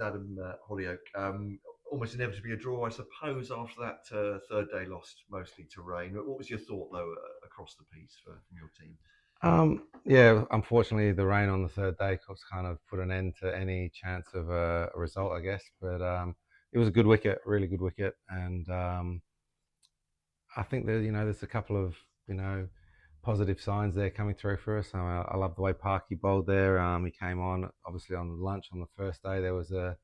Adam Hollioake. Almost inevitably a draw, I suppose, after that third day lost mostly to rain. What was your thought, though, across the piece from your team? Yeah, unfortunately, the rain on the third day kind of put an end to any chance of a result, I guess. But it was a good wicket, really good wicket, and I think there's a couple of you know positive signs there coming through for us. I love the way Parky bowled there. He came on obviously on lunch on the first day. There was a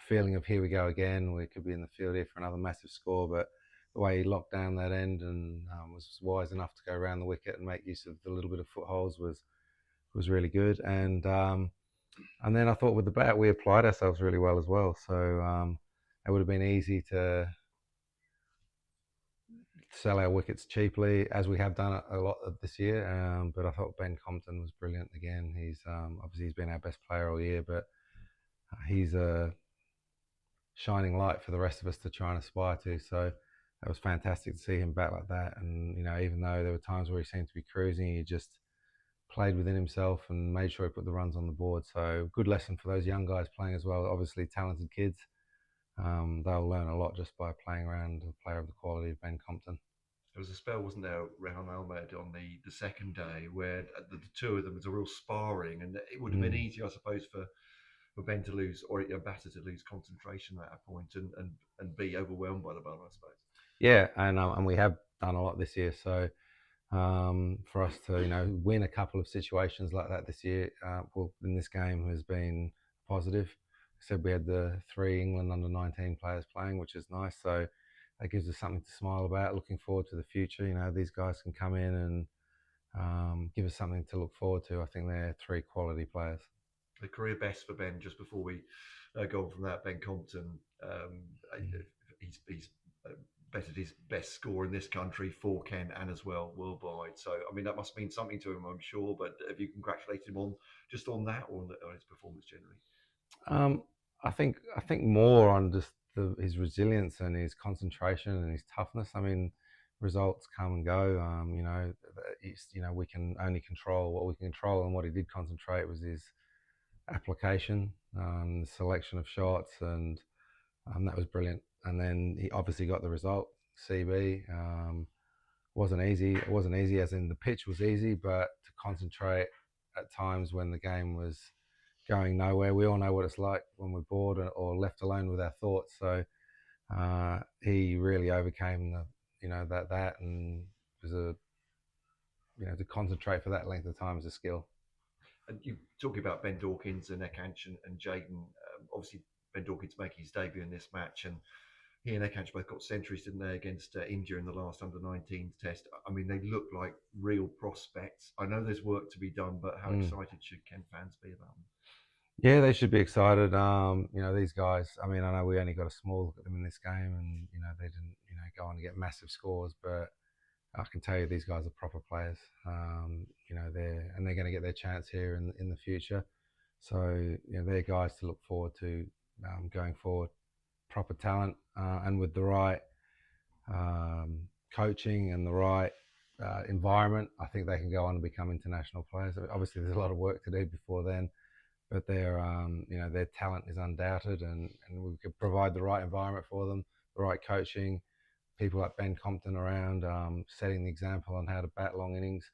feeling of here we go again. We could be in the field here for another massive score, but the way he locked down that end and was wise enough to go around the wicket and make use of the little bit of footholds was really good. And then I thought with the bat we applied ourselves really well as well. So it would have been easy to sell our wickets cheaply, as we have done a lot of this year. But I thought Ben Compton was brilliant again. He's obviously he's been our best player all year, but he's a shining light for the rest of us to try and aspire to. So it was fantastic to see him back like that. And even though there were times where he seemed to be cruising, he just played within himself and made sure he put the runs on the board. So good lesson for those young guys playing as well. Obviously talented kids. They'll learn a lot just by playing around a player of the quality of Ben Compton. There was a spell, wasn't there, Rehan Ahmed on the second day where the two of them was a real sparring, and it would have been Mm. easy, I suppose, for Ben to lose or a batter to lose concentration at a point and be overwhelmed by the ball, I suppose. Yeah, and we have done a lot this year. So for us to win a couple of situations like that this year, well, in this game has been positive. I said we had the three England under 19 players playing, which is nice. So that gives us something to smile about. Looking forward to the future. These guys can come in and give us something to look forward to. I think they're three quality players. The career best for Ben, just before we go on from that, Ben Compton, he's bettered his best score in this country for Kent and as well worldwide. So, I mean, that must mean something to him, I'm sure. But have you congratulated him on just on that or on his performance generally? Um, I think more on just his resilience and his concentration and his toughness. I mean, results come and go. We can only control what we can control, and what he did concentrate was his application, the selection of shots, and that was brilliant. And then he obviously got the result. CB wasn't easy. It wasn't easy, as in the pitch was easy, but to concentrate at times when the game was going nowhere. We all know what it's like when we're bored or left alone with our thoughts. So he really overcame that and was to concentrate for that length of time is a skill. And you talking about Ben Dawkins and Ekanch and Jaden. Obviously, Ben Dawkins making his debut in this match, and he and Ekanch both got centuries, didn't they, against India in the last under 19s test. I mean, they look like real prospects. I know there's work to be done, but how Mm. excited should Kent fans be about them? Yeah, they should be excited. These guys. I mean, I know we only got a small look at them in this game, and they didn't go on to get massive scores, but I can tell you these guys are proper players. They're going to get their chance here in the future. So they're guys to look forward to going forward. Proper talent, and with the right coaching and the right environment, I think they can go on and become international players. Obviously, there's a lot of work to do before then, but their talent is undoubted, and we could provide the right environment for them, the right coaching, people like Ben Compton around, setting the example on how to bat long innings.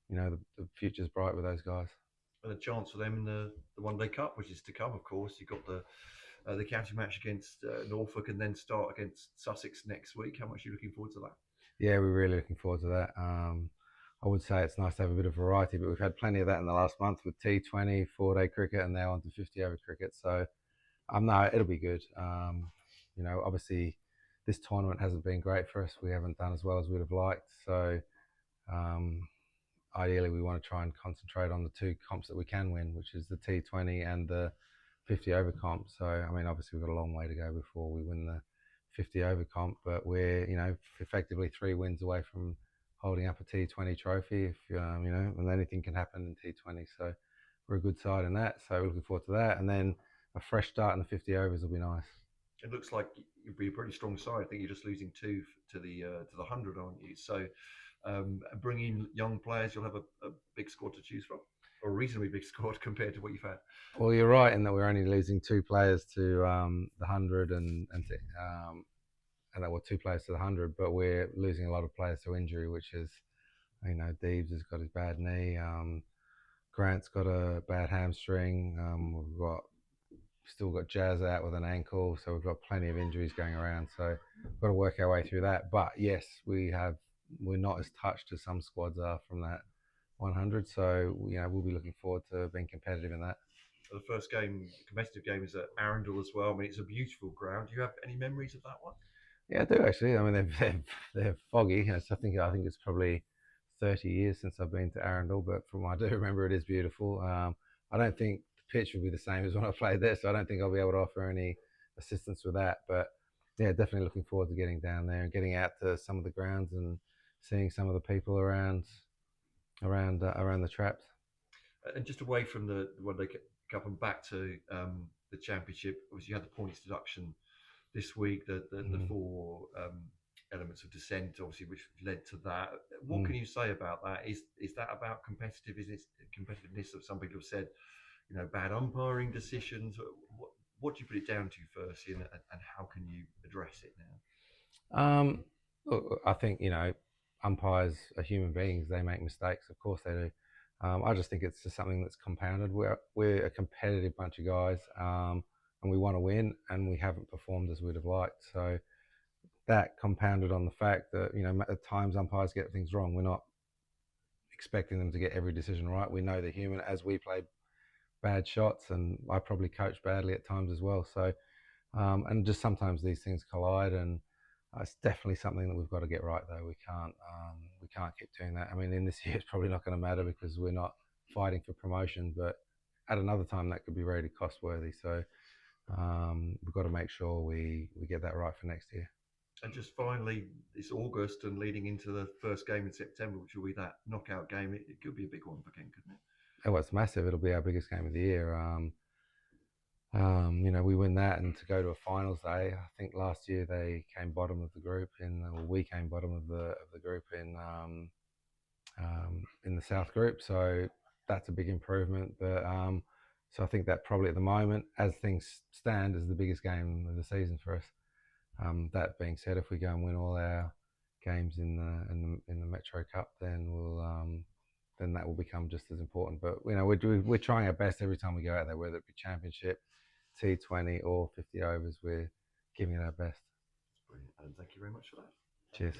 The future's bright with those guys. And a chance for them in the One Day Cup, which is to come, of course. You've got the county match against Norfolk and then start against Sussex next week. How much are you looking forward to that? Yeah, we're really looking forward to that. I would say it's nice to have a bit of variety, but we've had plenty of that in the last month with T20, 4 day cricket, and now on to 50 over cricket. So, no, it'll be good. Obviously, this tournament hasn't been great for us. We haven't done as well as we'd have liked. So, um, ideally, we want to try and concentrate on the two comps that we can win, which is the T20 and the 50 over comp. So, I mean, obviously, we've got a long way to go before we win the 50 over comp, but we're, effectively 3 wins away from holding up a T20 trophy. If and anything can happen in T20. So, we're a good side in that. So, we're looking forward to that. And then a fresh start in the 50 overs will be nice. It looks like you'll be a pretty strong side. I think you're just losing two to the 100, aren't you? So bringing young players, you'll have a big squad to choose from. or a reasonably big squad compared to what you've had. Well, you're right in that we're only losing two players to the 100 and that were two players to the 100, but we're losing a lot of players to injury, which is, Deebs has got his bad knee. Grant's got a bad hamstring. Still got Jazz out with an ankle, so we've got plenty of injuries going around. So we've got to work our way through that. But yes, we're not as touched as some squads are from that 100. So we'll be looking forward to being competitive in that. The first game, competitive game, is at Arundel as well. I mean, it's a beautiful ground. Do you have any memories of that one? Yeah, I do actually. I mean, they're foggy. I think it's probably 30 years since I've been to Arundel, but from what I do remember, it is beautiful. I don't think the pitch will be the same as when I played there, so I don't think I'll be able to offer any assistance with that. But yeah, definitely looking forward to getting down there and getting out to some of the grounds and seeing some of the people around the traps. And just away from the One Day Cup and back to the Championship, obviously you had the points deduction this week, the four elements of descent, obviously, which led to that. What can you say about that? Is that about competitiveness? Of some people have said, bad umpiring decisions. What do you put it down to first, and how can you address it now? Look, I think umpires are human beings. They make mistakes, of course they do. I just think it's just something that's compounded. We're a competitive bunch of guys, and we want to win, and we haven't performed as we'd have liked. So that compounded on the fact that at times umpires get things wrong. We're not expecting them to get every decision right. We know they're human, as we play bad shots, and I probably coach badly at times as well. So and just sometimes these things collide, and it's definitely something that we've got to get right. Though we can't keep doing that. I mean, in this year it's probably not going to matter because we're not fighting for promotion, but at another time that could be really cost worthy. So we've got to make sure we get that right for next year. And just finally, it's August and leading into the first game in September, which will be that knockout game. It could be a big one for Kent, couldn't it? Oh, it's massive. It'll be our biggest game of the year. We win that, and to go to a finals day. I think last year they came bottom of the group, we came bottom of the group in the South group. So that's a big improvement. But so I think that probably at the moment, as things stand, is the biggest game of the season for us. That being said, if we go and win all our games in the Metro Cup, then then that will become just as important. But we're trying our best every time we go out there, whether it be Championship, T20 or 50 overs. We're giving it our best. That's brilliant, and thank you very much for that. Cheers.